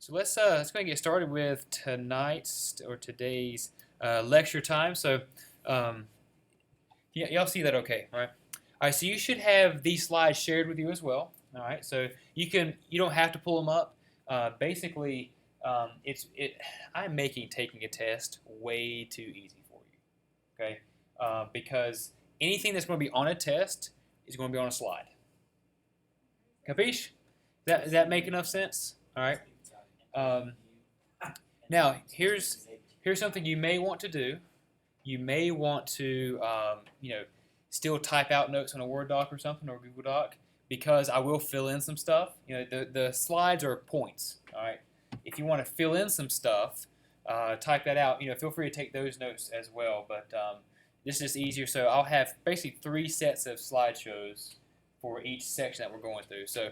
So let's go and get started with tonight's or today's lecture time. So um, y'all see that okay, right? All right, so you should have these slides shared with you as well. All right, so you don't have to pull them up. Basically, I'm making taking a test way too easy for you, okay? Because anything that's going to be on a test is going to be on a slide. Capiche? Does that make enough sense? All right. Um, Now, here's something you may want to do. You may want to, still type out notes on a Word doc or something or Google Doc because I will fill in some stuff. The slides are points. All right. If you want to fill in some stuff, type that out. Feel free to take those notes as well. But this is easier. So I'll have basically 3 sets of slideshows for each section that we're going through. So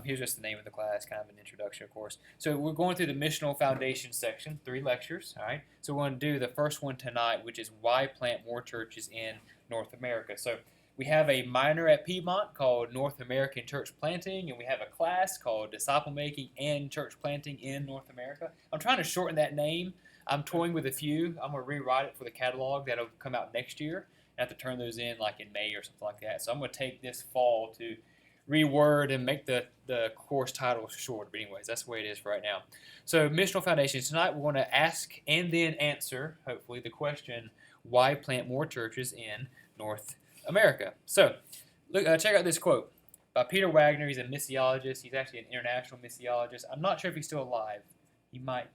here's just the name of the class, kind of an introduction, of course. So we're going through the missional foundation section, 3 lectures, all right? So we're going to do the first one tonight, which is why plant more churches in North America. So we have a minor at Piedmont called North American Church Planting, and we have a class called Disciple Making and Church Planting in North America. I'm trying to shorten that name. I'm toying with a few. I'm going to rewrite it for the catalog that'll come out next year. I have to turn those in like in May or something like that. So I'm going to take this fall to reword and make the course title short. But anyways, that's the way it is right now. So missional foundations. Tonight we're going to ask and then answer, hopefully, the question, why plant more churches in North America? So look, check out this quote by Peter Wagner. He's a missiologist. He's actually an international missiologist. I'm not sure if he's still alive. He might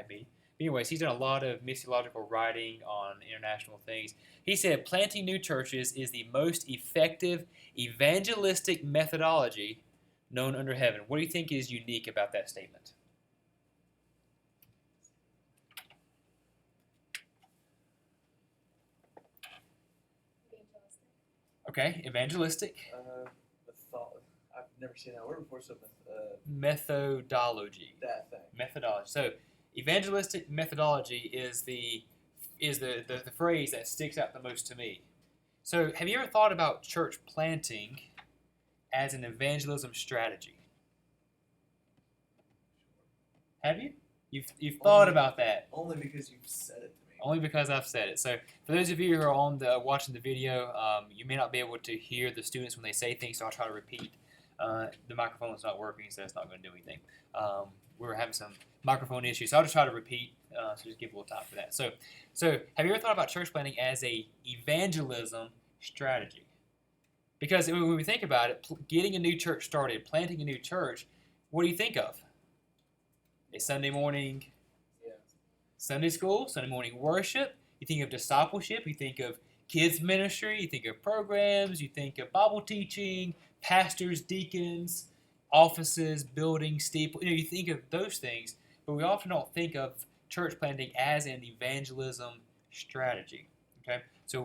be. Anyways, he's done a lot of missiological writing on international things. He said, planting new churches is the most effective evangelistic methodology known under heaven. What do you think is unique about that statement? Okay, evangelistic. I've never seen that word before, so Methodology. that thing. Methodology. So evangelistic methodology is the phrase that sticks out the most to me. So have you ever thought about church planting as an evangelism strategy? Have you? You've thought about that? Only because you've said it to me. Only because I've said it. So for those of you who are watching the video, you may not be able to hear the students when they say things, so I'll try to repeat. The microphone's not working, so it's not going to do anything. We're having some microphone issues, so I'll just try to repeat. So just give a little time for that. So have you ever thought about church planting as a evangelism strategy? Because when we think about it, getting a new church started, planting a new church, what do you think of? A Sunday morning Sunday school, Sunday morning worship. You think of discipleship. You think of kids ministry. You think of programs. You think of Bible teaching, pastors, deacons, offices, buildings, steeple. You think of those things, but we often don't think of church planting as an evangelism strategy. Okay, so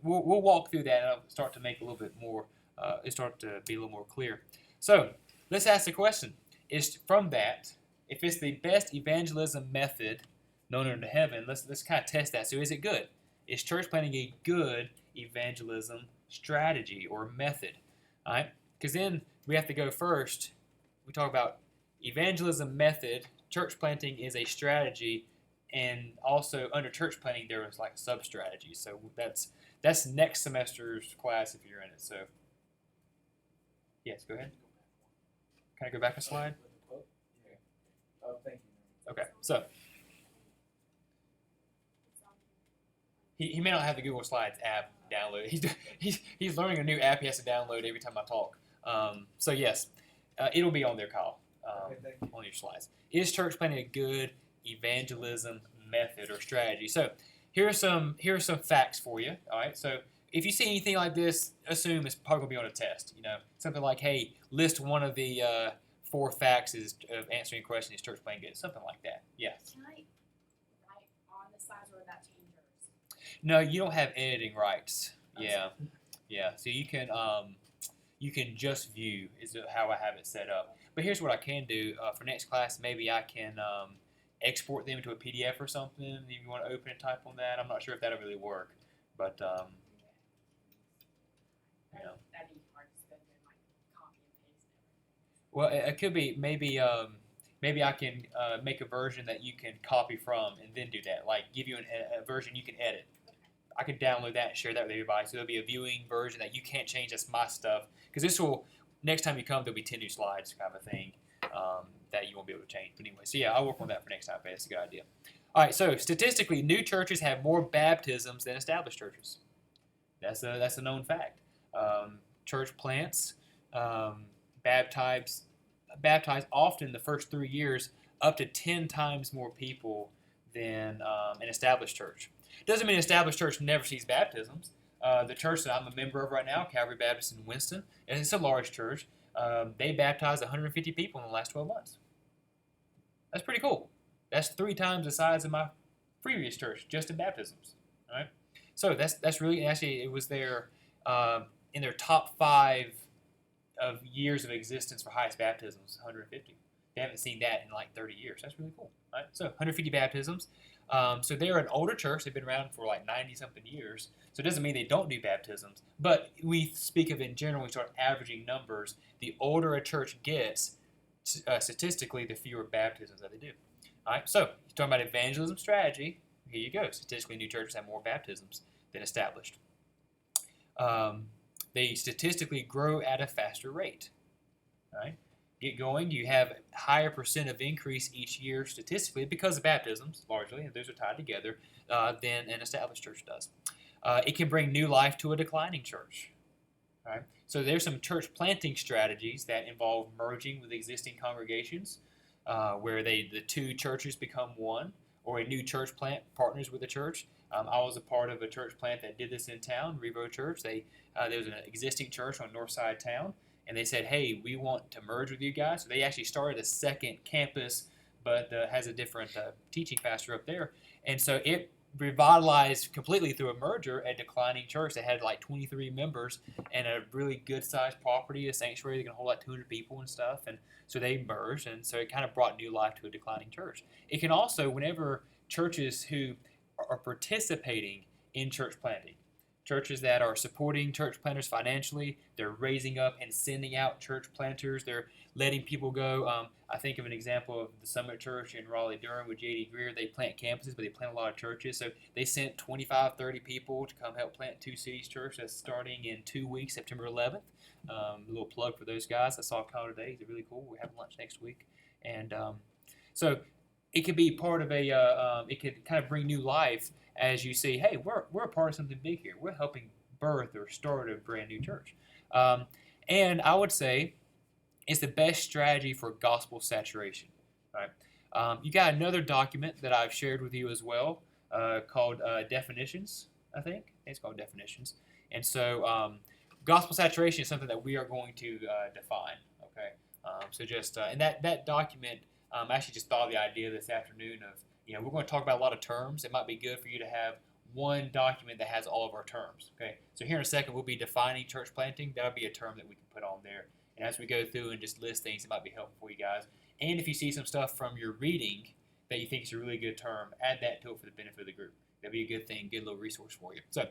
we'll walk through that and I'll start to make a little bit more. Start to be a little more clear. So let's ask the question: is from that, if it's the best evangelism method known under heaven, let's kind of test that. So is it good? Is church planting a good evangelism strategy or method? All right, because then we have to go first. We talk about evangelism method. Church planting is a strategy, and also under church planting there was like sub-strategies. So that's next semester's class if you're in it. So yes, go ahead. Can I go back a slide? Oh, thank you. Okay, so he may not have the Google Slides app downloaded. He's learning a new app he has to download every time I talk. So yes, it'll be on there, Kyle, on your slides. Is church planting a good evangelism method or strategy? So here are some facts for you. All right. So if you see anything like this, assume it's probably gonna be on a test. Something like, hey, list one of the 4 facts of answering a question. Is church planting good? Something like that. Yeah. Can I write on the slides or that change yours? No, you don't have editing rights. Yeah. So you can just view is how I have it set up. But here's what I can do for next class. Maybe I can export them into a PDF or something. If you want to open and type on that, I'm not sure if that'll really work. But That'd be hard to spend in like copy and paste and everything. well, it could be maybe maybe I can make a version that you can copy from and then do that. Like give you a version you can edit. I can download that and share that with everybody. So there'll be a viewing version that you can't change. That's my stuff. Because this will, next time you come, there'll be 10 new slides kind of a thing that you won't be able to change. But anyway, so yeah, I'll work on that for next time. That's a good idea. All right, so statistically, new churches have more baptisms than established churches. That's a known fact. Church plants baptize often the first 3 years up to 10 times more people than an established church. Doesn't mean an established church never sees baptisms. The church that I'm a member of right now, Calvary Baptist in Winston, and it's a large church, they baptized 150 people in the last 12 months. That's pretty cool. That's 3 times the size of my previous church, just in baptisms. All right, so that's really, actually it was their in their top 5 of years of existence for highest baptisms, 150. They haven't seen that in like 30 years. That's really cool. Right? So 150 baptisms. So they're an older church. They've been around for like 90-something years. So it doesn't mean they don't do baptisms. But we speak of it in general. We start averaging numbers. The older a church gets, statistically, the fewer baptisms that they do. All right. So you're talking about evangelism strategy. Here you go. Statistically, new churches have more baptisms than established. They statistically grow at a faster rate. All right. Get going, you have higher percent of increase each year statistically because of baptisms, largely, and those are tied together, than an established church does. It can bring new life to a declining church. All right? So there's some church planting strategies that involve merging with existing congregations, where the 2 churches become one, or a new church plant partners with a church. I was a part of a church plant that did this in town, Revo Church. There was an existing church on north side town. And they said, hey, we want to merge with you guys. So they actually started a second campus, but has a different teaching pastor up there. And so it revitalized completely through a merger a declining church that had like 23 members and a really good-sized property, a sanctuary that can hold like 200 people and stuff. And so they merged, and so it kind of brought new life to a declining church. It can also, whenever churches who are participating in church planting, churches that are supporting church planters financially, they're raising up and sending out church planters. They're letting people go. I think of an example of the Summit Church in Raleigh-Durham with J.D. Greer. They plant campuses, but they plant a lot of churches. So they sent 25, 30 people to come help plant Two Cities Church. That's starting in 2 weeks, September 11th. A little plug for those guys. I saw a call today. They're really cool. We're having lunch next week. And so it could be part of it could kind of bring new life as you see, hey, we're a part of something big here. We're helping birth or start a brand new church. And I would say it's the best strategy for gospel saturation. Right? You got another document that I've shared with you as well called Definitions, I think. It's called Definitions. And so gospel saturation is something that we are going to define. Okay. So just, and that document, I actually just thought of the idea this afternoon of, we're going to talk about a lot of terms. It might be good for you to have one document that has all of our terms. Okay, so here in a second we'll be defining church planting. That'll be a term that we can put on there. And as we go through and just list things, it might be helpful for you guys. And if you see some stuff from your reading that you think is a really good term, add that to it for the benefit of the group. That'll be a good thing, good little resource for you. So,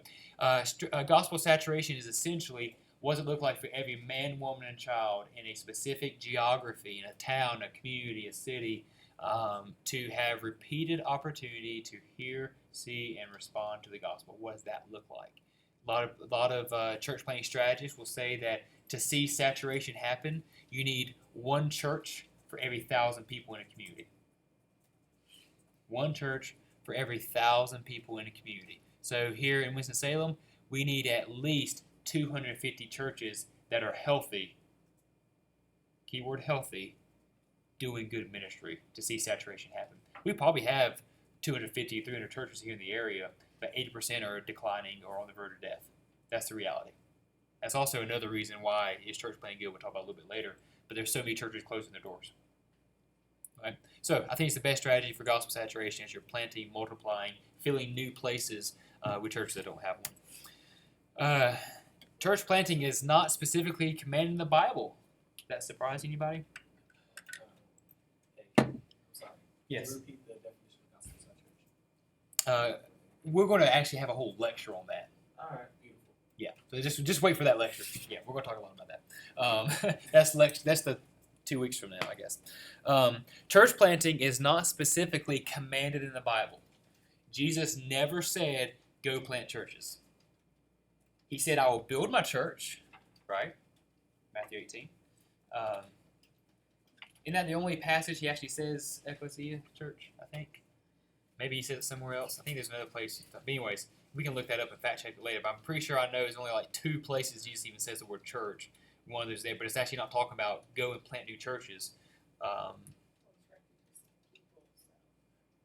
gospel saturation is essentially what does it look like for every man, woman, and child in a specific geography, in a town, a community, a city, to have repeated opportunity to hear, see, and respond to the gospel. What does that look like? A lot of church planting strategists will say that to see saturation happen, you need one church for every 1,000 people in a community. One church for every 1,000 people in a community. So here in Winston-Salem, we need at least 250 churches that are healthy, keyword healthy, doing good ministry to see saturation happen. We probably have 250, 300 churches here in the area, but 80% are declining or on the verge of death. That's the reality. That's also another reason why is church planting good. We'll talk about a little bit later, but there's so many churches closing their doors. Right? So I think it's the best strategy for gospel saturation is you're planting, multiplying, filling new places with churches that don't have one. Church planting is not specifically commanded in the Bible. Does that surprise anybody? Sorry. Yes. Repeat the definition of gospel saturation. We're going to actually have a whole lecture on that. All right, beautiful. Yeah, so just wait for that lecture. Yeah, we're going to talk a lot about that. That's the 2 weeks from now, I guess. Church planting is not specifically commanded in the Bible. Jesus never said, go plant churches. He said, I will build my church, right? Matthew 18. Isn't that the only passage he actually says ecclesia, church, I think? Maybe he said it somewhere else. I think there's another place. But anyways, we can look that up and fact check it later. But I'm pretty sure I know there's only like 2 places Jesus even says the word church. One of those there, but it's actually not talking about go and plant new churches.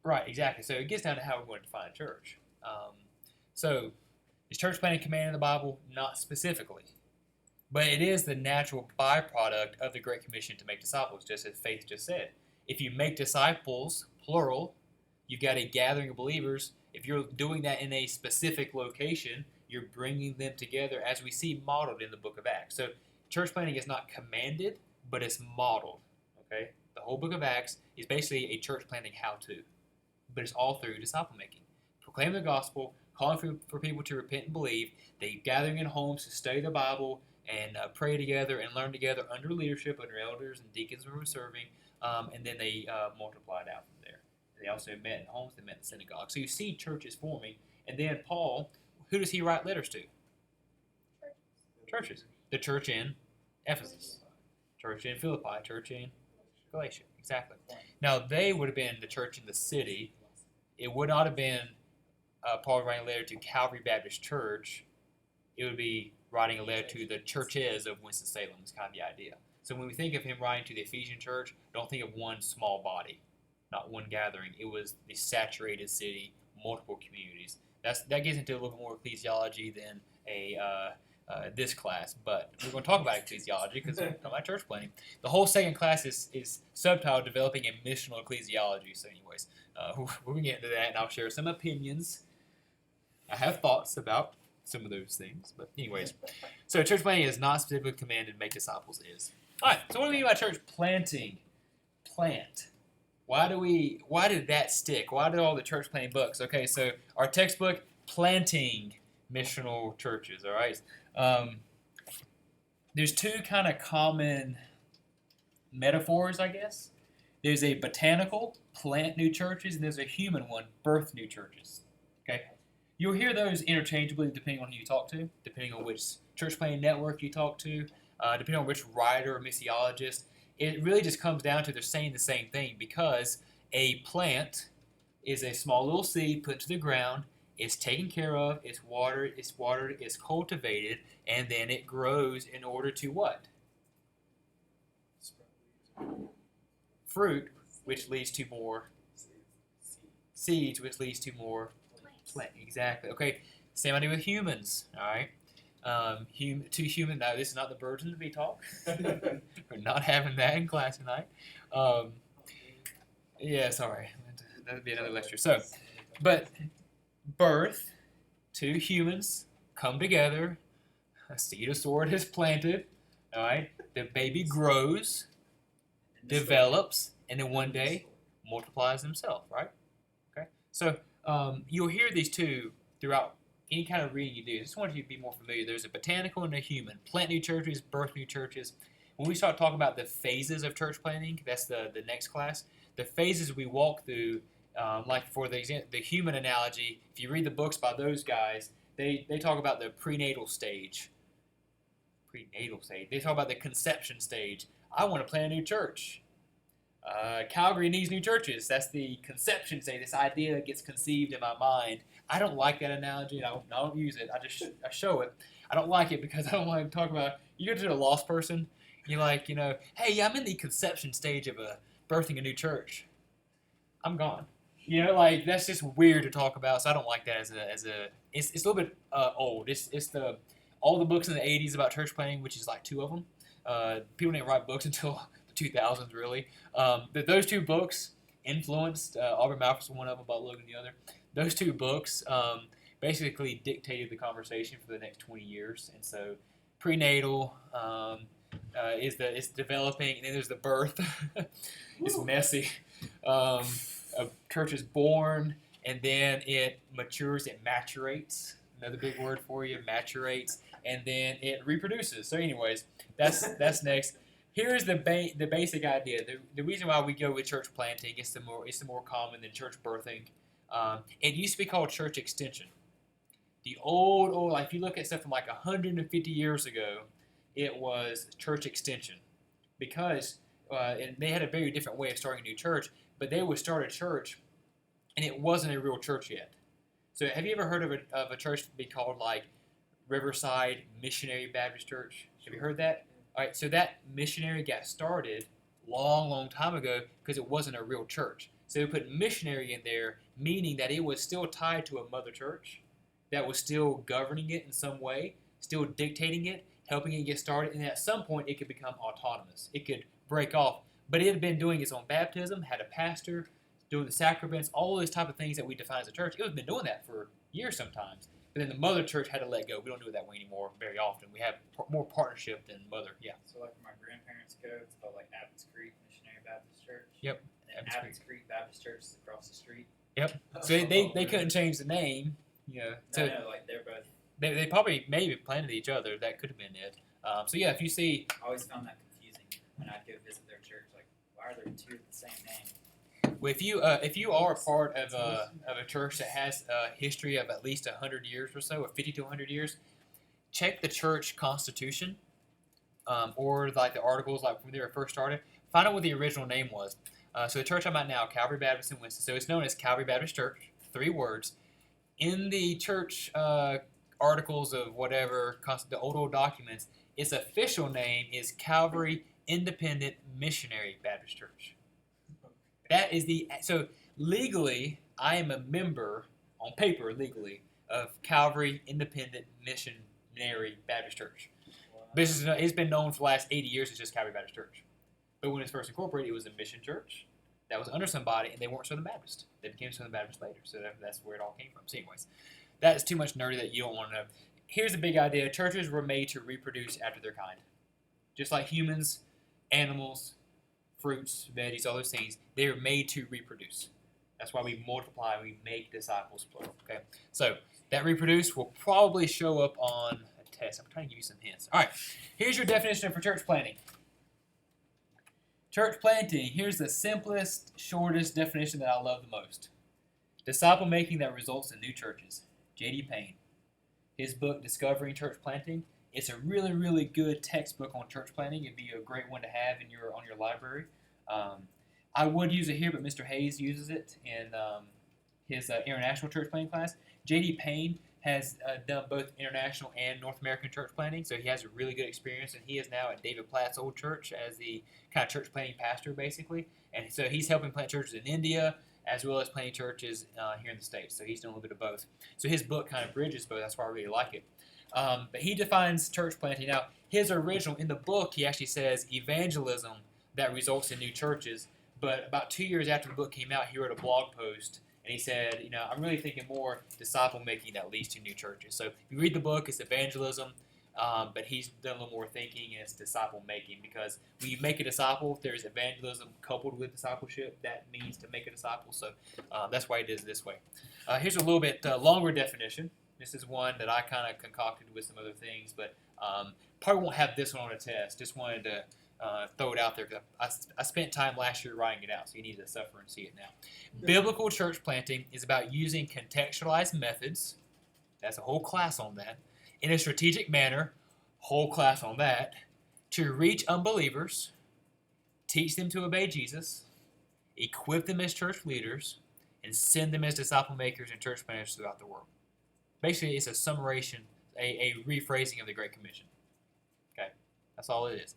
Right, exactly. So it gets down to how we're going to define church. So is church planting commanded in the Bible? Not specifically. But it is the natural byproduct of the Great Commission to make disciples, just as Faith just said. If you make disciples, plural, you've got a gathering of believers. If you're doing that in a specific location, you're bringing them together as we see modeled in the book of Acts. So church planting is not commanded, but it's modeled. Okay, the whole book of Acts is basically a church planting how-to, but it's all through disciple making. Proclaim the gospel, calling for people to repent and believe. They gathering in homes to study the Bible and pray together and learn together under leadership, under elders and deacons who were serving, and then they multiplied out from there. They also met in homes, they met in synagogues. So you see churches forming, and then Paul, who does he write letters to? Churches. The church in Ephesus, church in Philippi, church in Galatia. Exactly. Now, they would have been the church in the city. It would not have been Paul writing a letter to Calvary Baptist Church. It would be writing a letter to the churches of Winston-Salem is kind of the idea. So when we think of him writing to the Ephesian church, don't think of one small body, not one gathering. It was the saturated city, multiple communities. That gets into a little bit more ecclesiology than this class, but we're going to talk about ecclesiology because we're talking about church planting. The whole second class is subtitled Developing a Missional Ecclesiology. So anyways, we're going to get into that, and I'll share some opinions. I have thoughts about some of those things, but anyways. So church planting is not specifically commanded, make disciples is. All right, so what do we mean by church planting? Plant. Why did that stick? Why did all the church planting books? Okay, so our textbook, planting missional churches, all right? There's 2 kind of common metaphors, I guess. There's a botanical, plant new churches, and there's a human one, birth new churches. Okay? You'll hear those interchangeably depending on who you talk to, depending on which church planting network you talk to, depending on which writer or missiologist. It really just comes down to they're saying the same thing because a plant is a small little seed put to the ground. It's taken care of, it's watered, it's cultivated, and then it grows in order to what? Fruit, which leads to more seeds, which leads to more plant. Exactly. Okay, same idea with humans, all right? To human, now this is not the burden to be taught. We're not having that in class tonight. Yeah, sorry. That would be another lecture. So, but birth, 2 humans come together, a seed of sword is planted, all right? The baby grows, develops, and then one day multiplies himself, right? Okay? So you'll hear these 2 throughout any kind of reading you do. I just want you to be more familiar. There's a botanical and a human. Plant new churches, birth new churches. When we start talking about the phases of church planting, that's the next class. The phases we walk through, like for the human analogy, if you read the books by those guys, they talk about the prenatal stage. They talk about the conception stage. I want to plant a new church. Calgary needs new churches. That's the conception stage. This idea that gets conceived in my mind. I don't like that analogy. I don't use it. I show it. I don't like it because I don't want to talk about. You go to a lost person. You're like, hey, I'm in the conception stage of birthing a new church. I'm gone. Like that's just weird to talk about. So I don't like that as a. It's a little bit old. It's all the books in the '80s about church planting, which is like 2 of them. People didn't write books until the 2000s, really. But those 2 books influenced. Aubrey Malcolm's one of them, Bob Logan the other. Those 2 books basically dictated the conversation for the next 20 years. And so prenatal is developing, and then there's the birth. It's messy. A church is born, and then it matures, it maturates. Another big word for you, maturates, and then it reproduces. So anyways, that's next. Here's the basic idea. The reason why we go with church planting is the more common than church birthing. It used to be called church extension. The old, like if you look at stuff from like 150 years ago, it was church extension because and they had a very different way of starting a new church. But they would start a church, and it wasn't a real church yet. So have you ever heard of a church be called like Riverside Missionary Baptist Church? Have you heard that? All right, so that missionary got started long time ago because it wasn't a real church. So they put missionary in there, meaning that it was still tied to a mother church that was still governing it in some way, still dictating it, helping it get started, and at some point it could become autonomous. It could break off, but it had been doing its own baptism, had a pastor, doing the sacraments, all those type of things that we define as a church. It had been doing that for years sometimes. But then the mother church had to let go. We don't do it that way anymore very often. We have more partnership than mother. Yeah. So like where my grandparents go, it's called like Abbott's Creek Missionary Baptist Church. Yep. And then Abbott's Creek Baptist Church is across the street. Yep. So they couldn't change the name. So No, like they're both. they probably maybe planted each other. That could have been it. So yeah, if you see, I always found that confusing when I'd go visit their church. Like, why are there two of the same name? if you are a part of a church that has a history of at least 100 years or so, or 50 to 100 years, check the church constitution, or like the articles, like when they were first started. Find out what the original name was. So the church I'm at now, Calvary Baptist in Winston. So it's known as Calvary Baptist Church. 3 words. In the church articles of whatever, the old documents, its official name is Calvary Independent Missionary Baptist Church. That is so legally, I am a member, on paper legally, of Calvary Independent Missionary Baptist Church. It's been known for the last 80 years as just Calvary Baptist Church. But when it was first incorporated, it was a mission church that was under somebody, and they weren't Southern Baptist. They became Southern Baptist later, so that's where it all came from. So anyways, that is too much nerdy that you don't want to know. Here's the big idea. Churches were made to reproduce after their kind. Just like humans, animals, fruits, veggies, all those things, they are made to reproduce. That's why we multiply, we make disciples, plural. Okay, so that reproduce will probably show up on a test. I'm trying to give you some hints. All right, here's your definition for church planting. Church planting, here's the simplest, shortest definition that I love the most. Disciple making that results in new churches. J.D. Payne. His book, Discovering Church Planting, it's a really, really good textbook on church planting. It'd be a great one to have on your library. I would use it here, but Mr. Hayes uses it in his international church planting class. J.D. Payne has done both international and North American church planting, so he has a really good experience, and he is now at David Platt's old church as the kind of church planting pastor, basically. And so he's helping plant churches in India as well as planting churches here in the States. So he's doing a little bit of both. So his book kind of bridges both. That's why I really like it. But he defines church planting. Now, his original, in the book, he actually says evangelism that results in new churches. But about 2 years after the book came out, he wrote a blog post, and he said, I'm really thinking more disciple making that leads to new churches. So if you read the book, it's evangelism, but he's done a little more thinking, and it's disciple making, because when you make a disciple, there's evangelism coupled with discipleship. That means to make a disciple. So that's why he does it this way. Here's a little bit longer definition. This is one that I kind of concocted with some other things, but probably won't have this one on a test. Just wanted to throw it out there because I spent time last year writing it out, so you need to suffer and see it now. Biblical church planting is about using contextualized methods. That's a whole class on that. In a strategic manner, whole class on that, to reach unbelievers, teach them to obey Jesus, equip them as church leaders, and send them as disciple makers and church planters throughout the world. Basically, it's a summarization, a rephrasing of the Great Commission. Okay, that's all it is.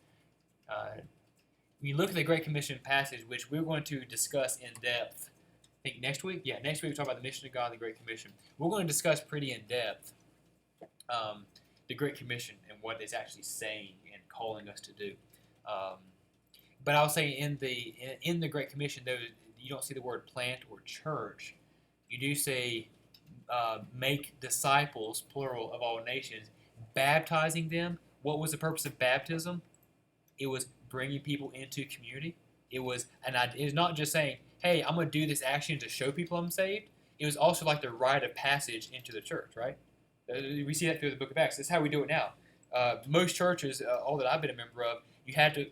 When you look at the Great Commission passage, which we're going to discuss in depth, I think next week? Yeah, next week we'll talk about the mission of God and the Great Commission. We're going to discuss pretty in depth the Great Commission and what it's actually saying and calling us to do. But I'll say in the Great Commission, though, you don't see the word plant or church. You do say make disciples, plural, of all nations, baptizing them. What was the purpose of baptism? It was bringing people into community. It was not just saying, hey, I'm going to do this action to show people I'm saved. It was also like the rite of passage into the church, right? We see that through the book of Acts. That's how we do it now. Most churches, all that I've been a member of, you had to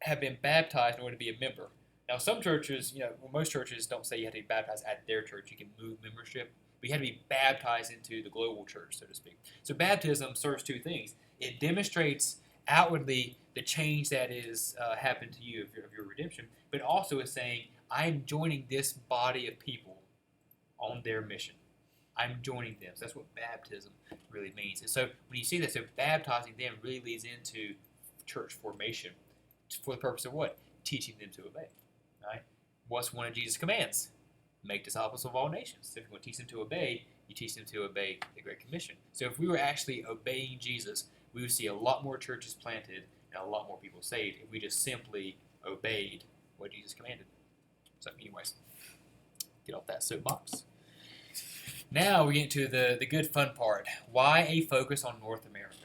have been baptized in order to be a member. Now, some churches, well, most churches don't say you have to be baptized at their church. You can move membership, but you have to be baptized into the global church, so to speak. So baptism serves two things. It demonstrates outwardly the change that is happened to you of your redemption, but also is saying, I'm joining this body of people on their mission. I'm joining them. So that's what baptism really means. And so when you see that, so baptizing them really leads into church formation for the purpose of what? Teaching them to obey. Right? What's one of Jesus' commands? Make disciples of all nations. So if you want to teach them to obey, you teach them to obey the Great Commission. So if we were actually obeying Jesus, we would see a lot more churches planted and a lot more people saved if we just simply obeyed what Jesus commanded. So anyways, get off that soapbox. Now we get into the good fun part. Why a focus on North America?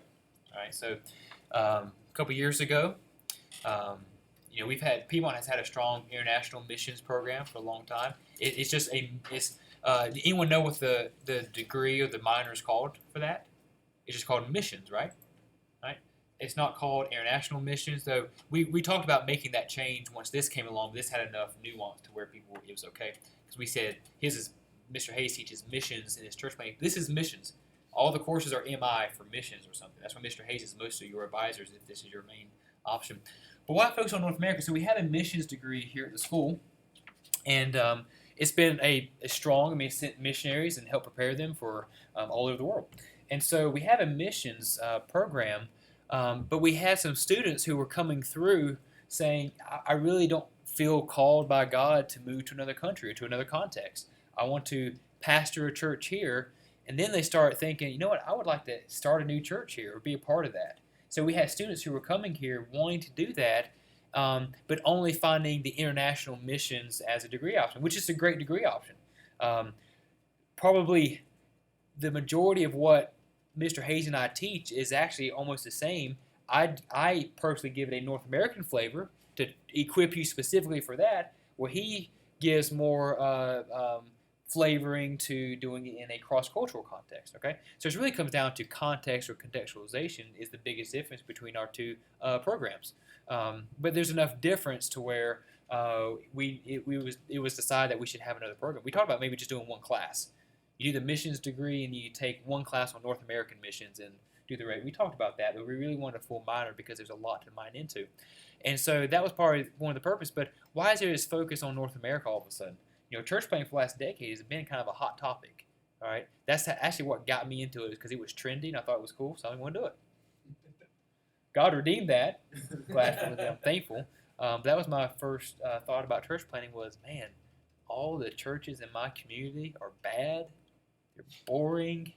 All right, so a couple years ago, Piedmont has had a strong international missions program for a long time. Anyone know what the degree or the minor is called for that? It's just called missions, right? Right. It's not called international missions, though. We talked about making that change once this came along. But this had enough nuance to where it was okay, because we said Mr. Hayes teaches missions in his church planning. This is missions. All the courses are MI for missions or something. That's what Mr. Hayes is most of your advisors if this is your main option. But why focus on North America? So we have a missions degree here at the school, and it's been a strong. It's sent missionaries and helped prepare them for all over the world. And so we have a missions program, but we had some students who were coming through saying, I really don't feel called by God to move to another country or to another context. I want to pastor a church here. And then they start thinking, you know what, I would like to start a new church here or be a part of that. So we had students who were coming here wanting to do that, but only finding the international missions as a degree option, which is a great degree option. Probably the majority of what Mr. Hayes and I teach is actually almost the same. I personally give it a North American flavor to equip you specifically for that, where he gives more flavoring to doing it in a cross-cultural context. Okay, so it really comes down to context or contextualization is the biggest difference between our two programs. But there's enough difference to where it was decided that we should have another program. We talked about maybe just doing one class. You do the missions degree and you take one class on North American missions and do the rest. We talked about that, but we really wanted a full minor because there's a lot to mine into. And so that was probably one of the purpose. But why is there this focus on North America all of a sudden? Church planning for the last decade has been kind of a hot topic. All right, that's actually what got me into it, because it was trendy and I thought it was cool, so I wanted to do it. God redeemed that. Glad for them. I'm thankful. That was my first thought about church planning was, man, all the churches in my community are bad. They're boring.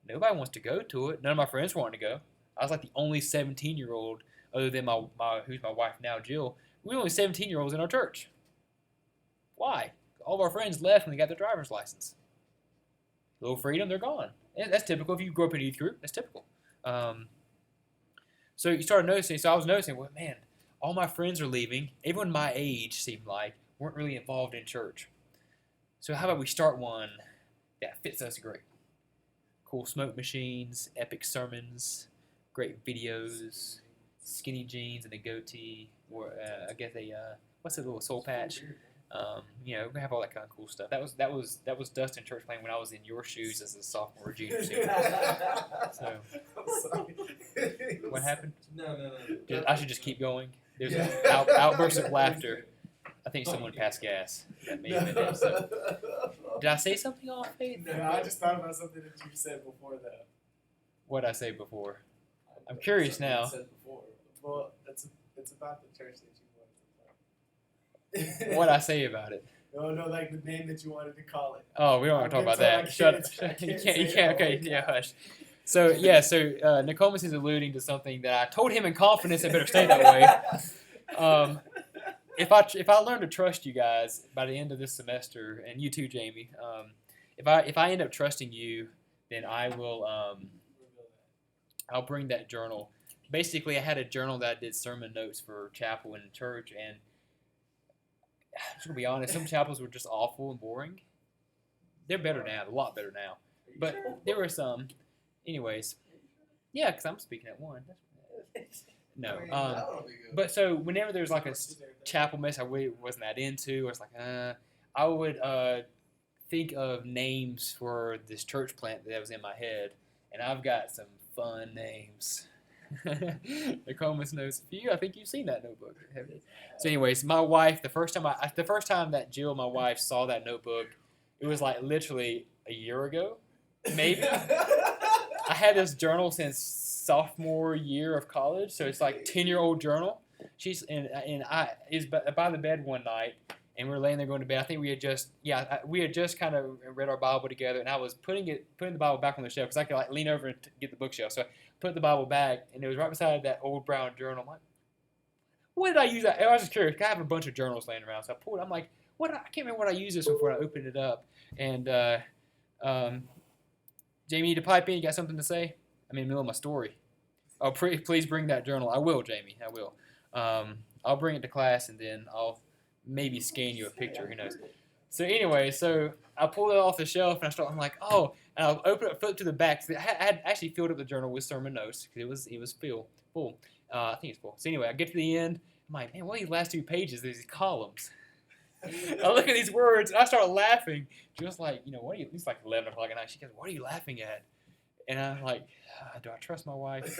Nobody wants to go to it. None of my friends wanted to go. I was like the only 17-year-old, other than who's my wife now, Jill. We were only 17-year-olds in our church. Why? All of our friends left when they got their driver's license. A little freedom, they're gone. And that's typical. If you grow up in a youth group, that's typical. So you started noticing. So I was noticing, well, man, all my friends are leaving. Everyone my age seemed like weren't really involved in church. So how about we start one that fits us great? Cool smoke machines, epic sermons, great videos, skinny jeans and a goatee, or I guess what's a little soul patch? We have all that kind of cool stuff. That was Dustin church playing when I was in your shoes as a sophomore, junior, senior. So, what happened? No. I should just keep going. There's an outburst of laughter. I think someone passed gas. That may have been it. So. Did I say something off, Faith? No, I just thought about something that you said before that. What did I say before? I'm curious now. You said before. Well, it's about the church that you wanted to What did I say about it? No, like the name that you wanted to call it. Oh, we don't want to talk about that. Shut up. You can't. Okay, yeah, hush. So Nokomis is alluding to something that I told him in confidence. It better stay that way. If I learn to trust you guys by the end of this semester, and you too, Jamie, if I end up trusting you, then I will I'll bring that journal. Basically, I had a journal that I did sermon notes for chapel and church, and I'm just gonna be honest, some chapels were just awful and boring. They're better now, a lot better now. But there were some. Anyways, yeah, because I'm speaking at one. No. I mean, that one will be good. But so whenever there's like a chapel mess I really wasn't that into, I was like, I would think of names for this church plant that was in my head, and I've got some fun names. Nokomis knows a few. I think you've seen that notebook. So, anyways, my wife, the first time that Jill, my wife, saw that notebook, it was like literally a year ago, maybe. I had this journal since sophomore year of college, so it's like 10-year-old journal. She's and I is by the bed one night, and we were laying there going to bed. I think we had just kind of read our Bible together, and I was putting the Bible back on the shelf because I could like lean over and get the bookshelf. So I put the Bible back, and it was right beside that old brown journal. I'm like, what did I use that? I was just curious. I have a bunch of journals laying around, so I pulled it. I'm like, I can't remember what I used this one for. I opened it up, and Jamie, to pipe in, you got something to say? I'm in the middle of my story. Oh, please bring that journal. I will, Jamie. I will. I'll bring it to class, and then I'll maybe scan you a picture. Who knows? So anyway, so I pulled it off the shelf, and I'm like, oh, and I'll open it, flip to the back. I had actually filled up the journal with sermon notes because it was full. I think it's full. So anyway, I get to the end. I'm like, man, what are these last 2 pages? There's these columns. I look at these words, and I start laughing. Just like, what are you? It's like 11 o'clock at night. She goes, what are you laughing at? And I'm like, do I trust my wife?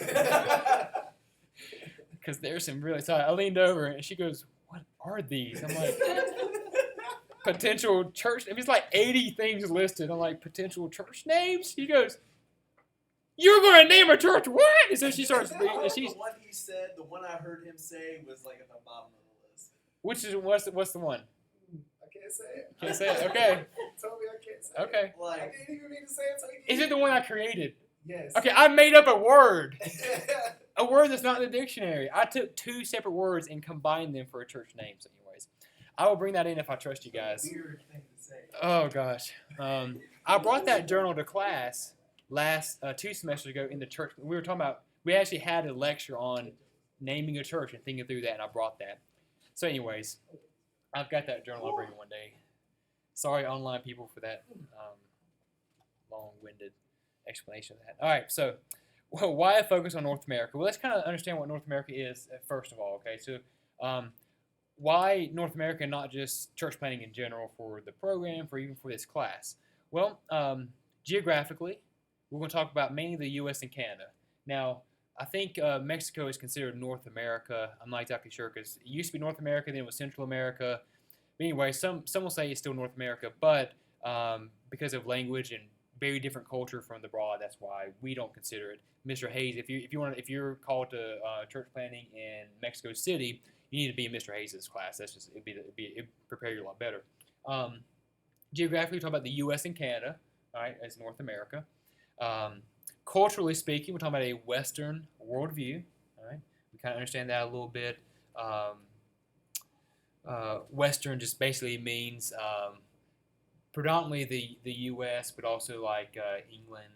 Because there's some really. So I leaned over, and she goes, what are these? I'm like, potential church. It's like 80 things listed. I'm like, potential church names? She goes, you're going to name a church what? And so she starts reading. And she's, the one he said, the one I heard him say was like at the bottom of the list. what's the one? I can't say it. Can't say it. Okay. Told me I can't say Okay. it. Like, I didn't even mean to say it. So Is it the one I created? Yes. Okay, I made up a word. A word that's not in the dictionary. I took 2 separate words and combined them for a church name. So anyways, I will bring that in if I trust you guys. Weird thing to say. Oh, gosh. I brought that journal to class last 2 semesters ago in the church. We actually had a lecture on naming a church and thinking through that, and I brought that. So anyways, I've got that journal. I'll bring it one day. Sorry, online people, for that long-winded explanation of that. All right, so why I focus on North America? Well, let's kind of understand what North America is first of all, okay? So why North America and not just church planting in general for the program, for even for this class? Well, geographically, we're going to talk about mainly the U.S. and Canada. Now, I think Mexico is considered North America. I'm not exactly sure because it used to be North America, then it was Central America. But anyway, some will say it's still North America, but because of language and very different culture from the broad, that's why we don't consider it. Mr. Hayes, if you're called to church planting in Mexico City, you need to be in Mr. Hayes' class. That's just it'd prepare you a lot better. Geographically, we talk about the U.S. and Canada, all right, as North America. Culturally speaking, we're talking about a Western worldview. All right, we kind of understand that a little bit. Western just basically means predominantly the U.S., but also like England,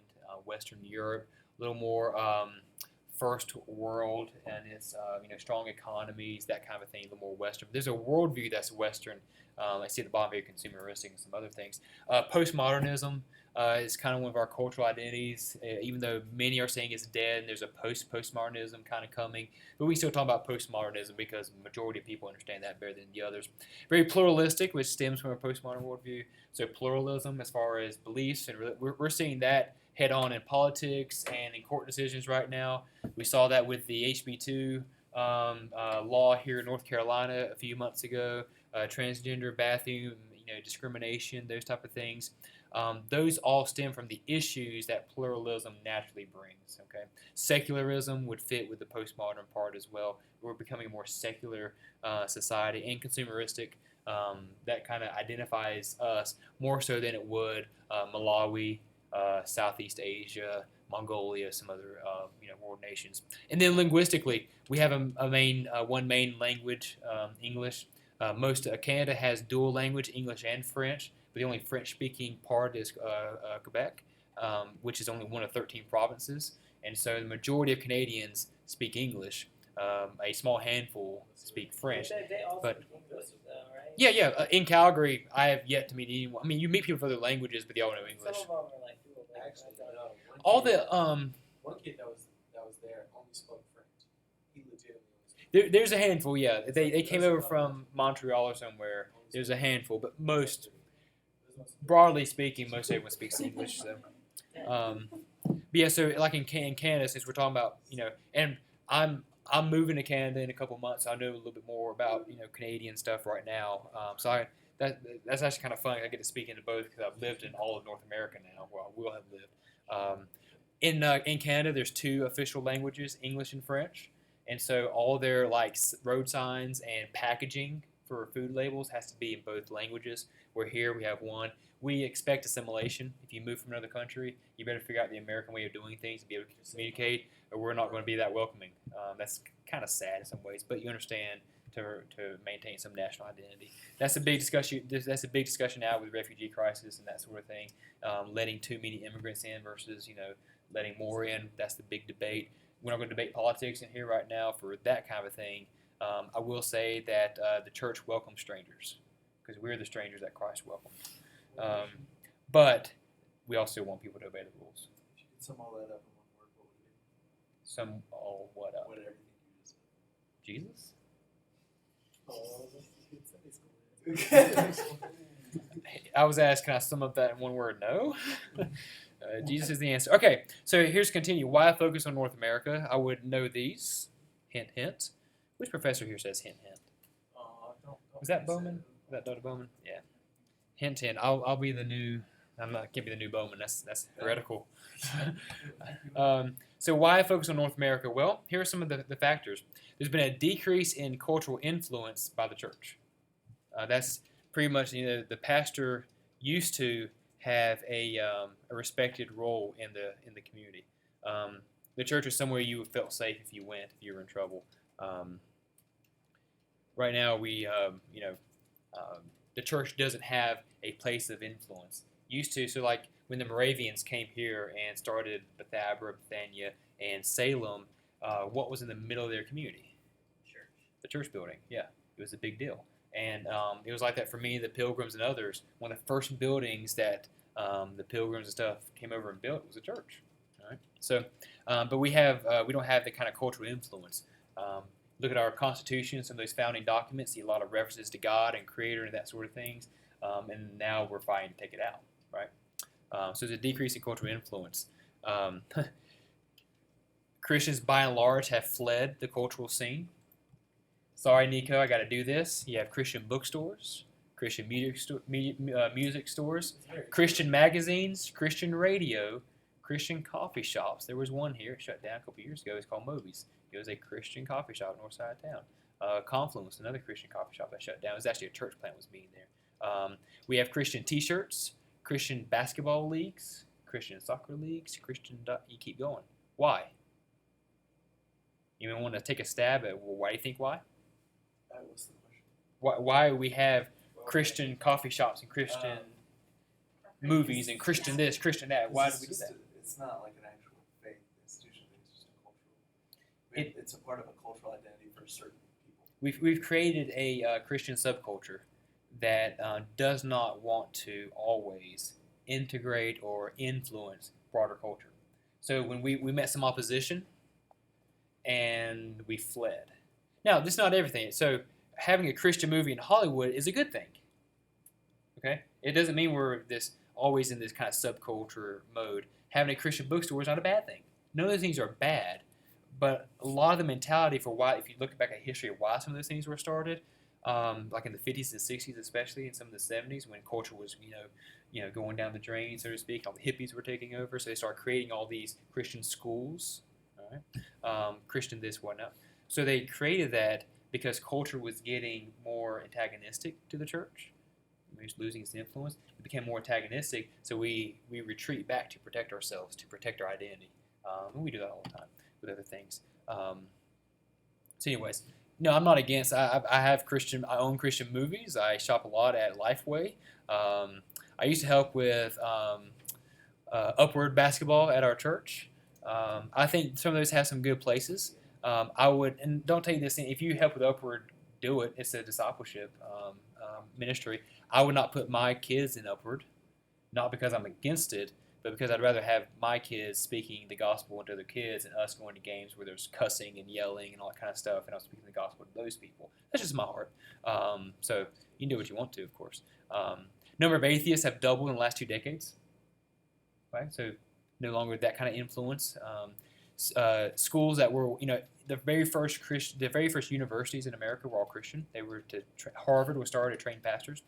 Western Europe, a little more first world, and it's strong economies, that kind of thing, a little more Western. There's a worldview that's Western. I see at the bottom, very consumeristic and some other things. Postmodernism is kind of one of our cultural identities, even though many are saying it's dead, and there's a postmodernism kind of coming. But we still talk about postmodernism because the majority of people understand that better than the others. Very pluralistic, which stems from a postmodern worldview. So pluralism as far as beliefs, and we're seeing that head on in politics and in court decisions right now. We saw that with the HB2 law here in North Carolina a few months ago. Transgender bathroom, discrimination, those type of things. Those all stem from the issues that pluralism naturally brings. Okay, secularism would fit with the postmodern part as well. We're becoming a more secular society, and consumeristic. That kind of identifies us more so than it would Malawi, Southeast Asia, Mongolia, some other world nations. And then linguistically, we have one main language, English. Most Canada has dual language, English and French, but the only French-speaking part is Quebec, which is only one of 13 provinces. And so the majority of Canadians speak English. A small handful speak French. They all But speak English, though, right? yeah. In Calgary, I have yet to meet anyone. I mean, you meet people of other languages, but they all know English. Some of them are like dual language. Actually, no. All the One kid that was there only spoke French. He legitimately There's a handful, yeah. They came over from Montreal or somewhere. There's a handful, but most, broadly speaking, most everyone speaks English. So, but yeah, so like in Canada, since we're talking about, and I'm moving to Canada in a couple months. So I know a little bit more about Canadian stuff right now. That's actually kind of fun. I get to speak into both because I've lived in all of North America now. Well, I will have lived. In Canada, there's two official languages, English and French, and so all their like road signs and packaging for food labels has to be in both languages. Where here we have one. We expect assimilation. If you move from another country, you better figure out the American way of doing things to be able to communicate, or we're not going to be that welcoming. That's kind of sad in some ways, but you understand to maintain some national identity. That's a big discussion. That's a big discussion now with refugee crisis and that sort of thing. Letting too many immigrants in versus letting more in. That's the big debate. We're not going to debate politics in here right now for that kind of a thing. I will say that the church welcomes strangers because we're the strangers that Christ welcomed. But we also want people to obey the rules. If you could sum all that up in one word, what would it be? Sum all what up? What everything you just Jesus? Oh, Sunday school. I was asked, can I sum up that in one word? No. Jesus is the answer. Okay, so here's continue. Why focus on North America? I would know these. Hint, hint. Which professor here says hint, hint? don't Was that Bowman? Is that Dr. Bowman? Yeah. Hint, hint. I'll be the new. I can't be the new Bowman. That's heretical. So why focus on North America? Well, here are some of the factors. There's been a decrease in cultural influence by the church. That's pretty much the pastor used to have a respected role in the community. The church is somewhere you felt safe if you went, if you were in trouble. Right now, the church doesn't have a place of influence. Used to, so like when the Moravians came here and started Bethania, and Salem, what was in the middle of their community? Church. The church building. Yeah, it was a big deal. And it was like that for me, the Pilgrims and others. One of the first buildings that the Pilgrims and stuff came over and built was a church. All right. So, but we don't have the kind of cultural influence. Look at our Constitution, some of those founding documents, see a lot of references to God and Creator and that sort of things. And now we're fighting to take it out, right? So there's a decrease in cultural influence. Christians, by and large, have fled the cultural scene. Sorry, Nico, I got to do this. You have Christian bookstores, Christian music stores, Christian magazines, Christian radio, Christian coffee shops. There was one here. It shut down a couple years ago. It's called Moby's. It was a Christian coffee shop north side of town. Confluence, another Christian coffee shop that shut down. It was actually a church plant was being there. We have Christian T-shirts, Christian basketball leagues, Christian soccer leagues, Christian. You keep going. Why? You want to take a stab at why do you think why? What's the question? Why we have Christian coffee shops and Christian movies and Christian this, Christian that? Why do we do that? It's not like an actual faith institution. It's just a cultural. It's a part of a cultural identity for certain people. We've created a Christian subculture that does not want to always integrate or influence broader culture. So when we met some opposition and we fled. Now, this is not everything. So having a Christian movie in Hollywood is a good thing. Okay? It doesn't mean we're always in this kind of subculture mode. Having a Christian bookstore is not a bad thing. None of those things are bad, but a lot of the mentality for why, if you look back at history of why some of those things were started, like in the 50s and 60s especially, and some of the 70s when culture was, going down the drain, so to speak, all the hippies were taking over, so they started creating all these Christian schools, all right? Christian this, whatnot. So they created that because culture was getting more antagonistic to the church. It was losing its influence. It became more antagonistic, so we retreat back to protect ourselves, to protect our identity. And we do that all the time with other things. So anyways, no, I'm not against. I own Christian movies. I shop a lot at Lifeway. I used to help with Upward basketball at our church. I think some of those have some good places. I would, and don't take this in, if you help with Upward, do it. It's a discipleship ministry. I would not put my kids in Upward, not because I'm against it, but because I'd rather have my kids speaking the gospel into other kids and us going to games where there's cussing and yelling and all that kind of stuff, and I'm speaking the gospel to those people. That's just my heart. So you can do what you want to, of course. Number of atheists have doubled in the last 2 decades. Right, so no longer that kind of influence. Schools that were, the very first universities in America were all Christian. They were Harvard was started to train pastors.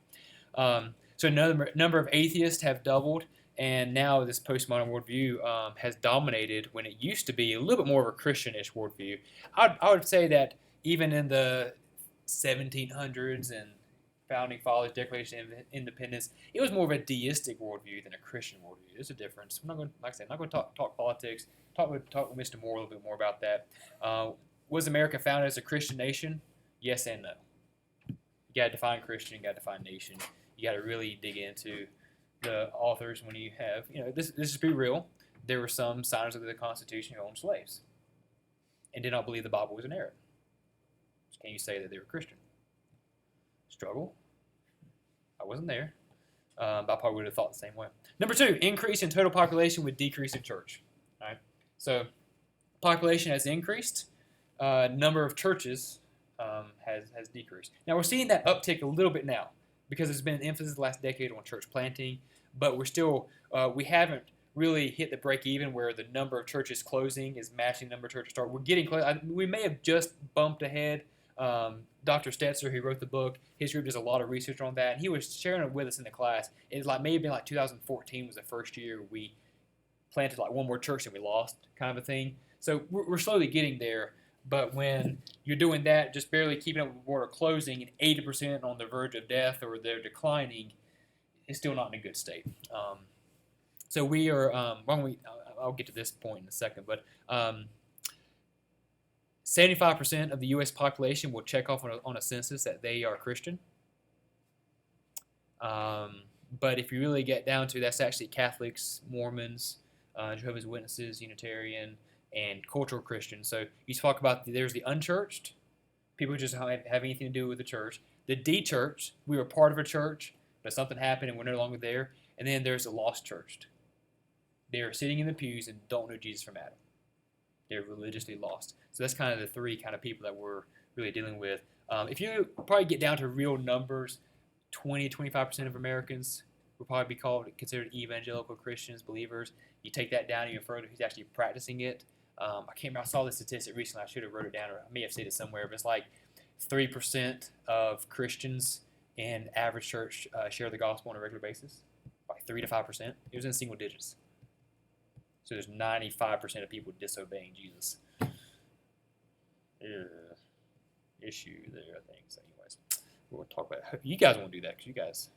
So number of atheists have doubled, and now this postmodern worldview has dominated when it used to be a little bit more of a Christianish worldview. I would say that even in the 1700s and Founding Fathers, Declaration of Independence, it was more of a deistic worldview than a Christian worldview. There's a difference. I'm not going, like I said, I'm not going to talk politics. Talk with Mr. Moore a little bit more about that. Was America founded as a Christian nation? Yes and no. You got to define Christian. You got to define nation. You got to really dig into the authors when you have, this is be real. There were some signers of the Constitution who owned slaves and did not believe the Bible was inerrant. Can you say that they were Christian? Struggle. I wasn't there. But I probably would have thought the same way. Number 2, increase in total population with decrease in church. All right. So population has increased. Number of churches has decreased. Now we're seeing that uptick a little bit now because there's been an emphasis the last decade on church planting, but we're still we haven't really hit the break even where the number of churches closing is matching the number of churches start. We're getting close. We may have just bumped ahead. Dr. Stetzer, who wrote the book, his group does a lot of research on that, and he was sharing it with us in the class. It may have been like 2014 was the first year we planted like one more church and we lost, kind of a thing. So we're slowly getting there, but when you're doing that, just barely keeping up with water closing and 80% on the verge of death or they're declining, it's still not in a good state. So we are, I'll get to this point in a second, but 75% of the U.S. population will check off on a census that they are Christian. But if you really get down to that's actually Catholics, Mormons, Jehovah's Witnesses, Unitarian, and cultural Christians. So you talk about there's the unchurched, people who just don't have anything to do with the church. The de-churched, we were part of a church, but something happened and we're no longer there. And then there's the lost churched. They are sitting in the pews and don't know Jesus from Adam. They're religiously lost. So that's kind of the 3 kind of people that we're really dealing with. If you probably get down to real numbers, 20-25% of Americans will probably be considered evangelical Christians, believers. You take that down even further, who's actually practicing it. I can't remember. I saw this statistic recently. I should have wrote it down, or I may have seen it somewhere. But it's like 3% of Christians in average church share the gospel on a regular basis. Like 3 to 5%. It was in single digits. So there's 95% of people disobeying Jesus. Issue there, I think. So anyways, we'll talk about it. You guys won't do that because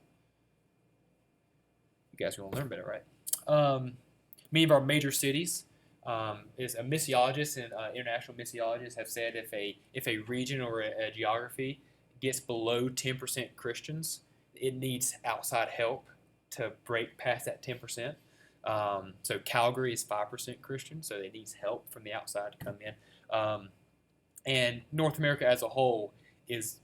you guys want to learn better, right? Many of our major cities, is a missiologist and international missiologists have said if a region or a geography gets below 10% Christians, it needs outside help to break past that 10%. So Calgary is 5% Christian, so it needs help from the outside to come in. And North America as a whole is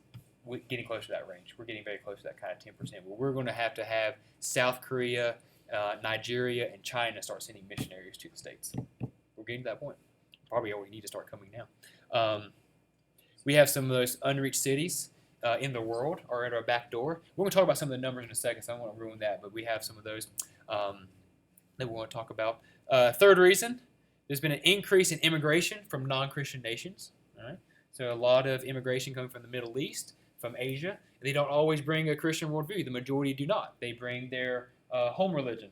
getting close to that range. We're getting very close to that kind of 10%. But we're going to have South Korea, Nigeria, and China start sending missionaries to the States. We're getting to that point. Probably all we need to start coming now. We have some of those unreached cities in the world are at our back door. We're going to talk about some of the numbers in a second, so I don't want to ruin that, but we have some of those that we want to talk about. Third reason, there's been an increase in immigration from non-Christian nations. All right? So a lot of immigration coming from the Middle East, from Asia. They don't always bring a Christian worldview. The majority do not. They bring their home religion,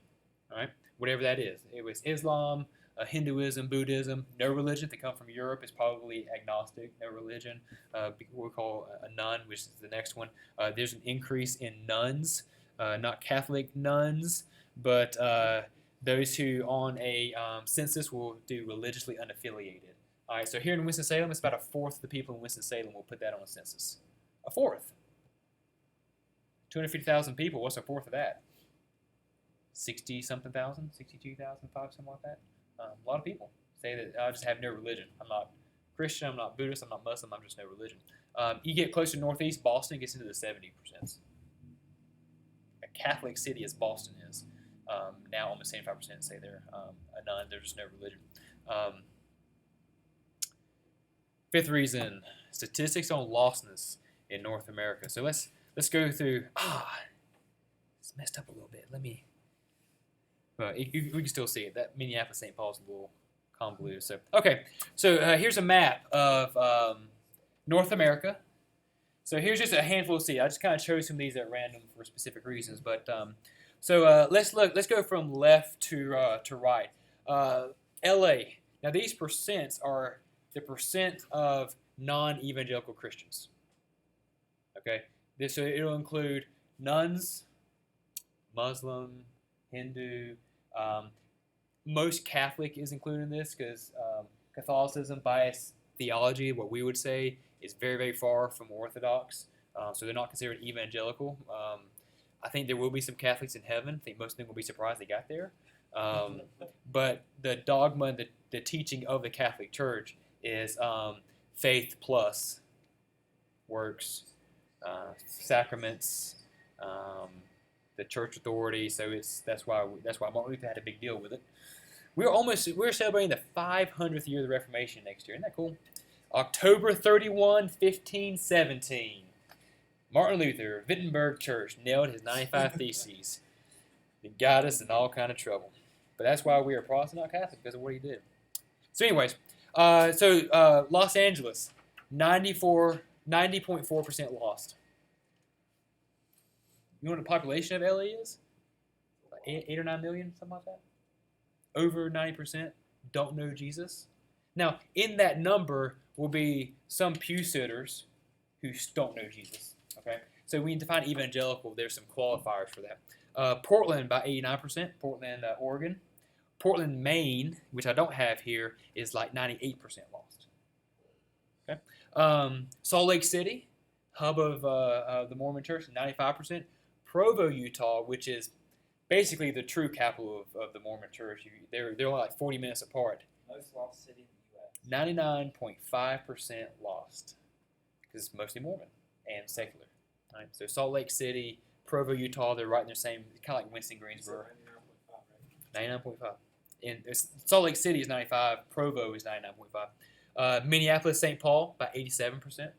all right? Whatever that is. It was Islam, Hinduism, Buddhism. No religion. They come from Europe. It's probably agnostic, no religion. What we call a nun, which is the next one. There's an increase in nuns, not Catholic nuns, but those who on a census will do religiously unaffiliated. All right, so here in Winston-Salem, it's about 1/4 of the people in Winston-Salem will put that on a census. 1/4. 250,000 people, what's 1/4 of that? 60-something thousand, 62,005, something like that. A lot of people say that I just have no religion. I'm not Christian, I'm not Buddhist, I'm not Muslim, I'm just no religion. You get closer to Northeast, Boston gets into the 70%. A Catholic city as Boston is. Now almost 75% say they're a nun. There's no religion. Fifth reason: statistics on lostness in North America. So let's go through. It's messed up a little bit. Let me. Well, we can still see it. That Minneapolis-St. Paul's a little convoluted. So okay. So here's a map of North America. So here's just a handful of cities. I just kind of chose some of these at random for specific reasons. But let's look. Let's go from left to right. L.A. Now these percents are the percent of non-evangelical Christians. Okay. So it'll include nuns, Muslim, Hindu. Most Catholic is included in this because Catholicism, by its theology, what we would say, is very, very far from Orthodox. So they're not considered evangelical. I think there will be some Catholics in heaven. I think most of them will be surprised they got there. But the dogma, the teaching of the Catholic Church is faith plus works, sacraments, the church authority. So that's why Martin Luther had a big deal with it. We're celebrating the 500th year of the Reformation next year. Isn't that cool? October 31, 1517. Martin Luther, Wittenberg Church, nailed his 95 Theses. It got us in all kind of trouble. But that's why we are Protestant, not Catholic, because of what he did. So anyways, Los Angeles, 90.4% lost. You know what the population of LA is? Like 8 or 9 million, something like that. Over 90% don't know Jesus. Now, in that number will be some pew sitters who don't know Jesus. Okay, so we need to find evangelical. There's some qualifiers for that. Portland, about 89%. Portland, Oregon. Portland, Maine, which I don't have here, is like 98% lost. Okay. Salt Lake City, hub of the Mormon Church, 95%. Provo, Utah, which is basically the true capital of the Mormon Church. They're only like 40 minutes apart. Most lost city in the U.S. 99.5% lost because it's mostly Mormon and secular. Right? So Salt Lake City, Provo, Utah, they're right in the same, kind of like Winston Greensboro. 99.5. And Salt Lake City is 95. Provo is 99.5. Minneapolis, St. Paul, about 87%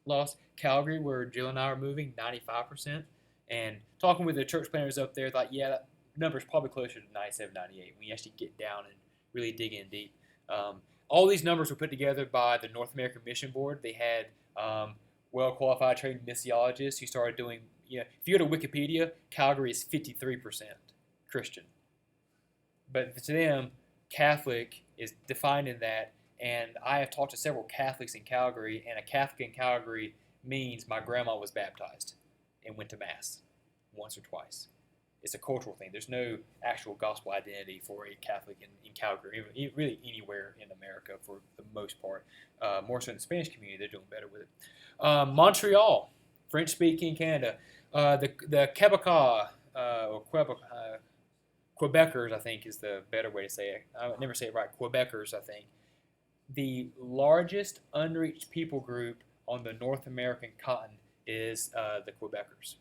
lost. Calgary, where Jill and I are moving, 95%. And talking with the church planners up there, thought, yeah, that number's probably closer to 97, 98 when you actually get down and really dig in deep. All these numbers were put together by the North American Mission Board. They had well-qualified trained missiologists who started doing, if you go to Wikipedia, Calgary is 53% Christian. But to them, Catholic is defined in that, and I have talked to several Catholics in Calgary, and a Catholic in Calgary means my grandma was baptized and went to Mass once or twice. It's a cultural thing. There's no actual gospel identity for a Catholic in Calgary, really anywhere in America for the most part. More so in the Spanish community, they're doing better with it. Montreal, French-speaking Canada. The Quebecois, or Quebecers, I think, is the better way to say it. I would never say it right. Quebecers, I think. The largest unreached people group on the North American continent is the Quebecers.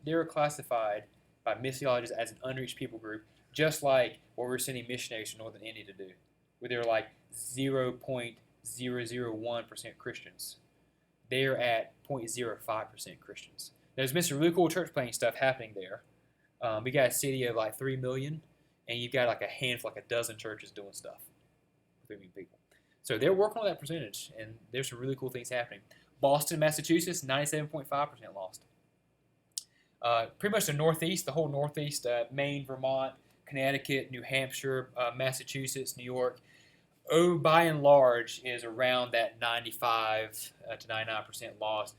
They're classified by missiologists as an unreached people group, just like what we're sending missionaries to Northern India to do, where they're like 0.001% Christians. They're at 0.05% Christians. There's been some really cool church planting stuff happening there. We got a city of like 3 million, and you've got like a handful, like a dozen churches doing stuff for 3 million people. So they're working on that percentage, and there's some really cool things happening. Boston, Massachusetts, 97.5% lost. Pretty much the Northeast, the whole Northeast, Maine, Vermont, Connecticut, New Hampshire, Massachusetts, New York, by and large is around that 95 to 99% lost.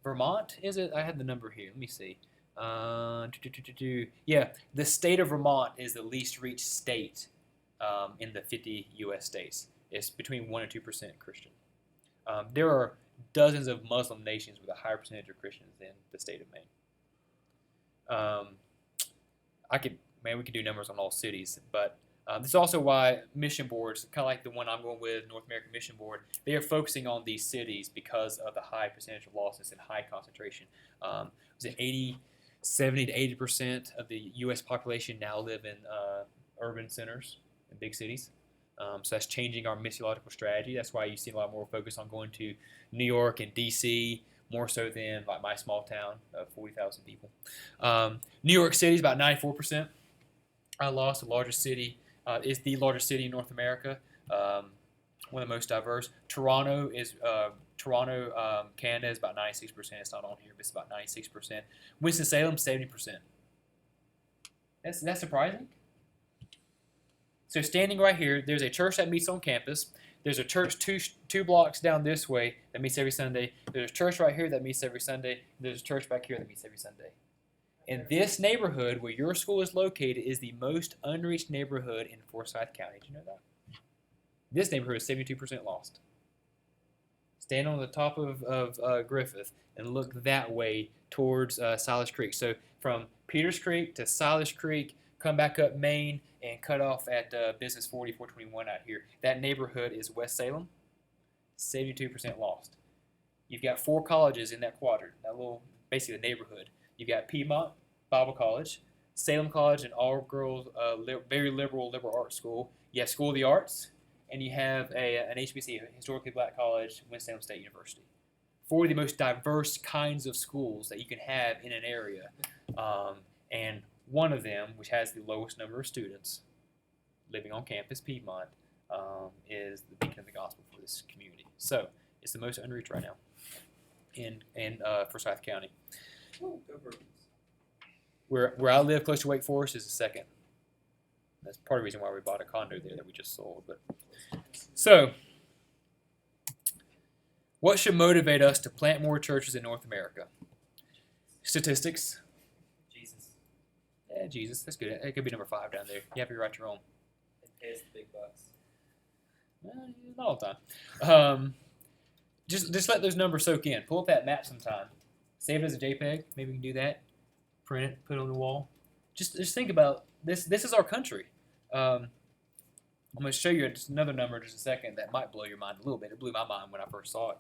Vermont, is it? I had the number here. Let me see. Yeah, the state of Vermont is the least reached state in the 50 U.S. states. It's between 1 and 2% Christian. There are dozens of Muslim nations with a higher percentage of Christians than the state of Maine. We could do numbers on all cities, but this is also why mission boards, kind of like the one I'm going with, North American Mission Board, they are focusing on these cities because of the high percentage of losses and high concentration. Was it 70 to 80% of the U.S. population now live in urban centers in big cities. So that's changing our missiological strategy. That's why you see a lot more focus on going to New York and D.C. more so than like my small town of 40,000 people. New York City is about 94% lost. The largest city is the largest city in North America. One of the most diverse. Toronto, Canada is about 96%. It's not on here, but it's about 96%. Winston-Salem, 70%. That's surprising. So standing right here, there's a church that meets on campus. There's a church two blocks down this way that meets every Sunday. There's a church right here that meets every Sunday. There's a church back here that meets every Sunday. And this neighborhood where your school is located is the most unreached neighborhood in Forsyth County. Did you know that? This neighborhood is 72% lost. Stand on the top of Griffith and look that way towards Silas Creek. So from Peters Creek to Silas Creek, come back up Main and cut off at Business 4421 out here. That neighborhood is West Salem, 72% lost. You've got 4 colleges in that quadrant, that little, basically the neighborhood. You've got Piedmont Bible College, Salem College, an all-girls, very liberal arts school. You have School of the Arts, and you have an HBC, a historically black college, Winston-Salem State University. 4 of the most diverse kinds of schools that you can have in an area. And one of them, which has the lowest number of students living on campus, Piedmont, is the beacon of the gospel for this community. So it's the most unreached right now in Forsyth County. Ooh, go Bruins. Where I live, close to Wake Forest, is the second. That's part of the reason why we bought a condo there that we just sold. But so, what should motivate us to plant more churches in North America? Statistics. Jesus. Yeah, Jesus. That's good. It could be number 5 down there. You have to write your own. They pay us the big bucks. Not all the time. Just let those numbers soak in. Pull up that map sometime. Save it as a JPEG. Maybe we can do that. Print it. Put it on the wall. Just think about this. This is our country. I'm going to show you just another number in just a second that might blow your mind a little bit. It blew my mind when I first saw it.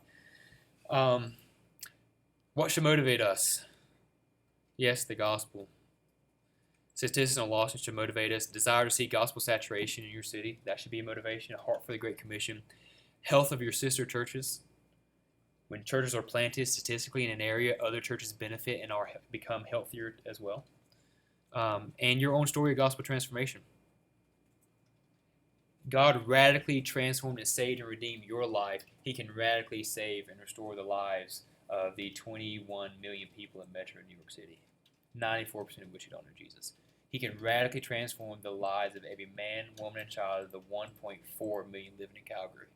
What should motivate us? Yes, the gospel. Statistics on loss should motivate us. Desire to see gospel saturation in your city. That should be a motivation. A heart for the Great Commission. Health of your sister churches. When churches are planted statistically in an area, other churches benefit and become healthier as well. And your own story of gospel transformation. God radically transformed and saved and redeemed your life. He can radically save and restore the lives of the 21 million people in Metro New York City, 94% of which who don't know Jesus. He can radically transform the lives of every man, woman, and child of the 1.4 million living in Calgary,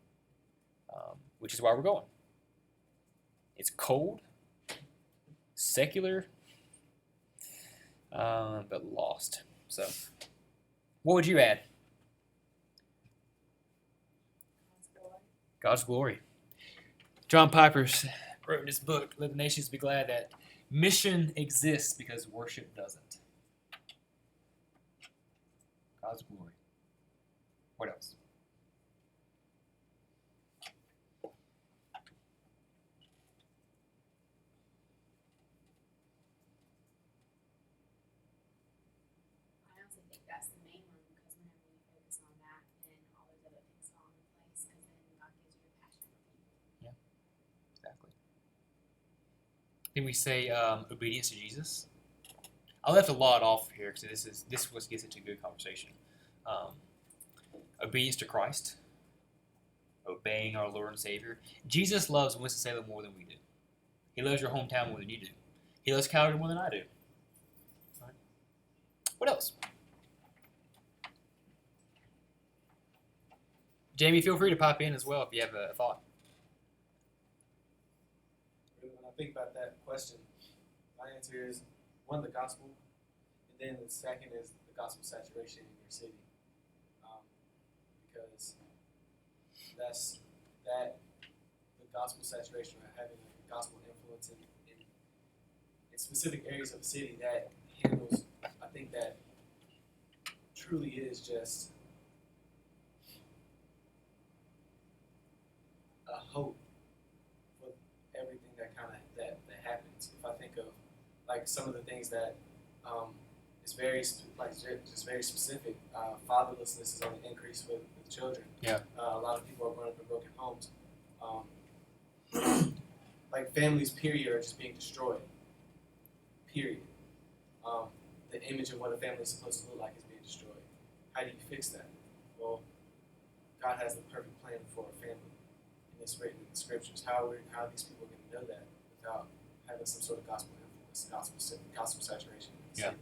which is why we're going. It's cold, secular, but lost. So, what would you add? God's glory. John Piper wrote in his book, Let the Nations Be Glad, that mission exists because worship doesn't. God's glory. What else? I honestly think that's the main one, because whenever you focus on that, then all those other things fall into place, because then God gives you a passion for people. Exactly. Then we say obedience to Jesus. I left a lot off here because this is what gets into a good conversation. Obedience to Christ, obeying our Lord and Savior. Jesus loves Winston-Salem more than we do. He loves your hometown more than you do. He loves Calgary more than I do. All right. What else? Jamie, feel free to pop in as well if you have a thought. When I think about that question, my answer is one, the gospel, and then the second is the gospel saturation in your city, because the gospel saturation, or having a gospel influence in specific areas of the city that handles, I think that truly is just a hope for everything that happens. If I think of like some of the things that is very just very specific. Fatherlessness is on the increase with children. Yeah. A lot of people are growing up in broken homes. Like families, period, are just being destroyed. Period. The image of what a family is supposed to look like is being destroyed. How do you fix that? Well, God has the perfect plan for a family, and it's written in the scriptures. How are these people going to know that without having some sort of gospel influence, gospel saturation? Yeah.